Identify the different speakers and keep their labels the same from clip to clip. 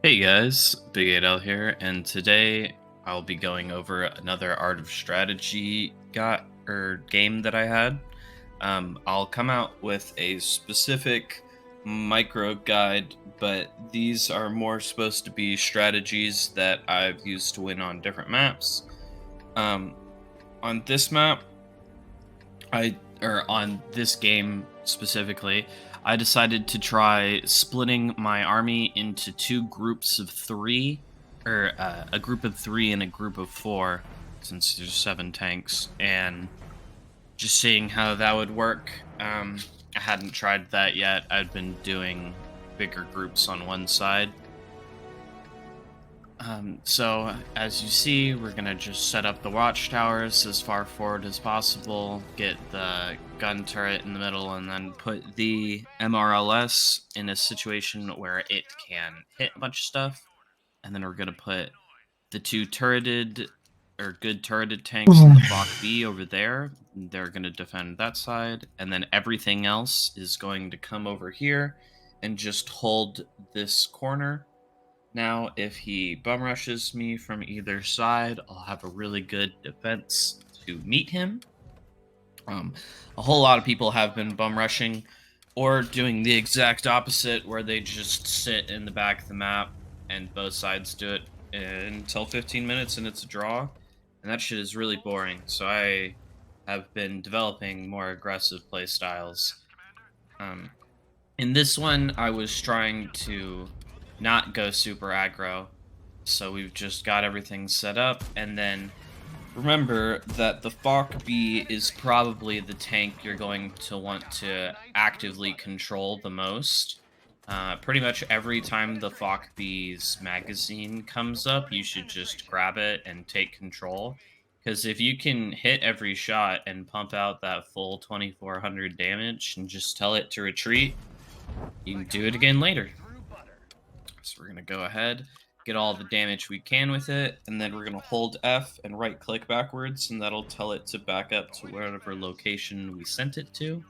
Speaker 1: Hey guys, Big 8L here, and today I'll be going over another Art of Strategy game that I had. I'll come out with a specific micro guide, but these are more supposed to be strategies that I've used to win on different maps. Um, on this map, on this game specifically, I decided to try splitting my army into two groups of three, or a group of three and a group of four, since there's seven tanks, and just seeing how that would work. I hadn't tried that yet. I'd been doing bigger groups on one side. So as you see, we're gonna just set up the watchtowers as far forward as possible, get the gun turret in the middle, and then put the MRLS in a situation where it can hit a bunch of stuff. And then we're gonna put the two turreted or good turreted tanks in the Fok B over there. They're gonna defend that side, and then everything else is going to come over here and just hold this corner. Now, if he bum rushes me from either side, I'll have a really good defense to meet him. Um, a whole lot of people have been bum rushing or doing the exact opposite, where they just sit in the back of the map and both sides do it until 15 minutes and it's a draw. And that shit is really boring. So I have been developing more aggressive play styles. Um, in this one, I was trying to not go super aggro, so we've just got everything set up, and then remember that the Fok B is probably the tank you're going to want to actively control the most. Pretty much every time the Fok B's magazine comes up, you should just grab it and take control. Because if you can hit every shot and pump out that full 2400 damage and just tell it to retreat, you can do it again later. So we're going to go ahead, get all the damage we can with it, and then we're going to hold F and right click backwards, and that'll tell it to back up to whatever location we sent it to.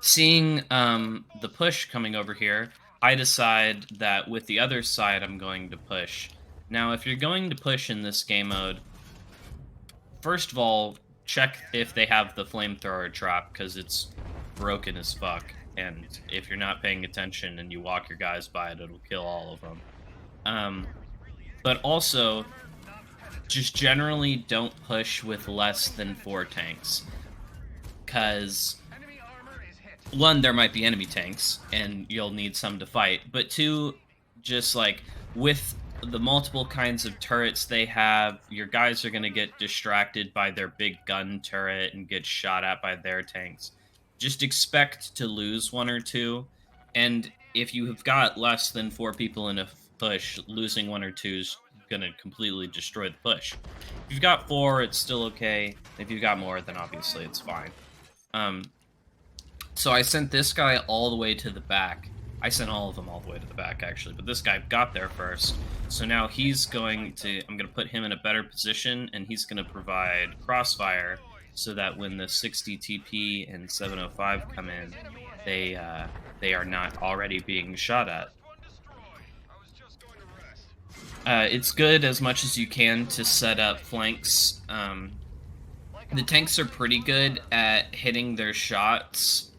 Speaker 1: Seeing the push coming over here, I decide that with the other side I'm going to push. Now, if you're going to push in this game mode, first of all, check if they have the flamethrower trap, because it's broken as fuck. And if you're not paying attention and you walk your guys by it, it'll kill all of them. But also, just generally don't push with less than 4 tanks. Because, one, there might be enemy tanks, and you'll need some to fight. But two, just like, with the multiple kinds of turrets they have, your guys are going to get distracted by their big gun turret and get shot at by their tanks. Just expect to lose one or two, and if you have got less than 4 people in a push, losing one or two is going to completely destroy the push. If you've got 4, it's still okay. If you've got more, then obviously it's fine. So I sent this guy all the way to the back. I sent all of them all the way to the back, actually, but this guy got there first. So now he's going to, I'm going to put him in a better position, and he's going to provide crossfire so that when the 60 TP and 705 come in, they are not already being shot at. It's good as much as you can to set up flanks. The tanks are pretty good at hitting their shots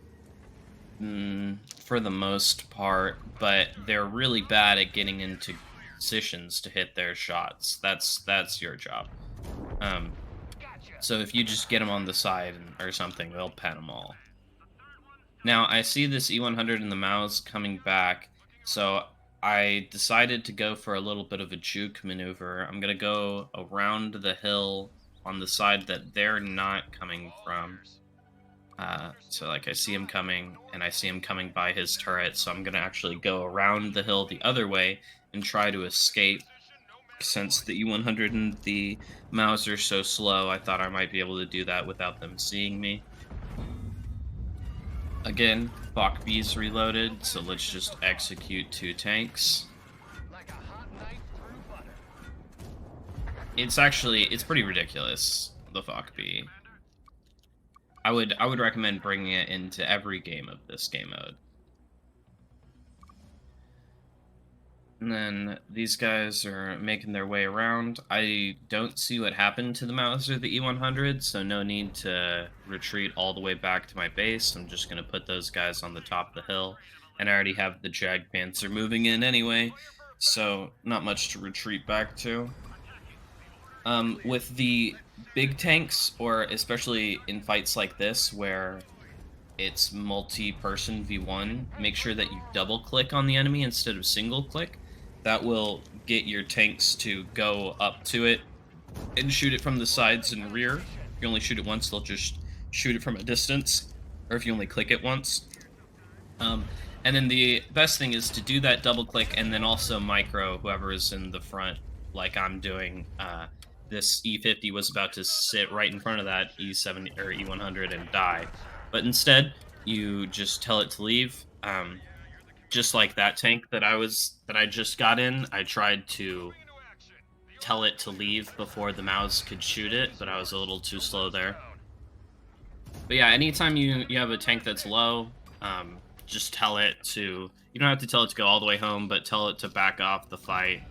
Speaker 1: for the most part, but they're really bad at getting into positions to hit their shots. That's your job. So if you just get them on the side or something, they'll pen them all. Now, I see this E100 in the Maus coming back, so I decided to go for a little bit of a juke maneuver. I'm going to go around the hill on the side that they're not coming from. So, like, I see him coming, and I see him coming by his turret, so I'm going to actually go around the hill the other way and try to escape. Since the E100 and the Maus are so slow, I thought I might be able to do that without them seeing me. Again, Fok B's reloaded, so let's just execute 2 tanks. It's pretty ridiculous, the Fok B. I would recommend bringing it into every game of this game mode. And then these guys are making their way around. I don't see what happened to the Mauser, the E100, so no need to retreat all the way back to my base. I'm just going to put those guys on the top of the hill. And I already have the Jag Panzer moving in anyway, so not much to retreat back to. With the big tanks, or especially in fights like this where it's multi-person v1, make sure that you double click on the enemy instead of single click. That will get your tanks to go up to it and shoot it from the sides and rear. If you only shoot it once, they'll just shoot it from a distance, or if you only click it once. And then the best thing is to do that double click and then also micro whoever is in the front, like I'm doing. This E50 was about to sit right in front of that E70 or E100 and die, but instead you just tell it to leave. Just like that tank that I just got in, I tried to tell it to leave before the mouse could shoot it, but I was a little too slow there. But yeah, anytime you have a tank that's low, just tell it to. You don't have to tell it to go all the way home, but tell it to back off the fight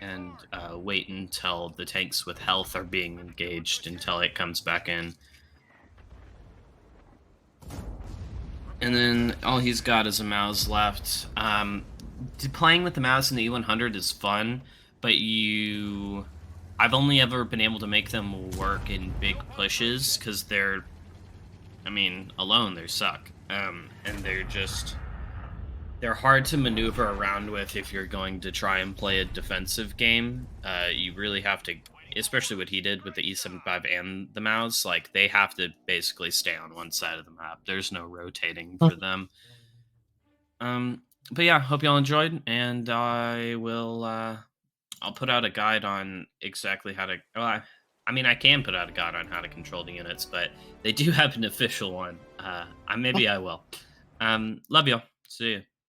Speaker 1: and wait until the tanks with health are being engaged until it comes back in. And then all he's got is a mouse left. Playing with the mouse in the E100 is fun, but I've only ever been able to make them work in big pushes because alone they suck. And they're hard to maneuver around with if you're going to try and play a defensive game. You really have to, especially what he did with the E75 and the mouse, like they have to basically stay on one side of the map. There's no rotating for them. But yeah, hope y'all enjoyed, and I'll put out a guide on exactly how to. Well, I can put out a guide on how to control the units, but they do have an official one. Maybe I will. Love y'all. See you.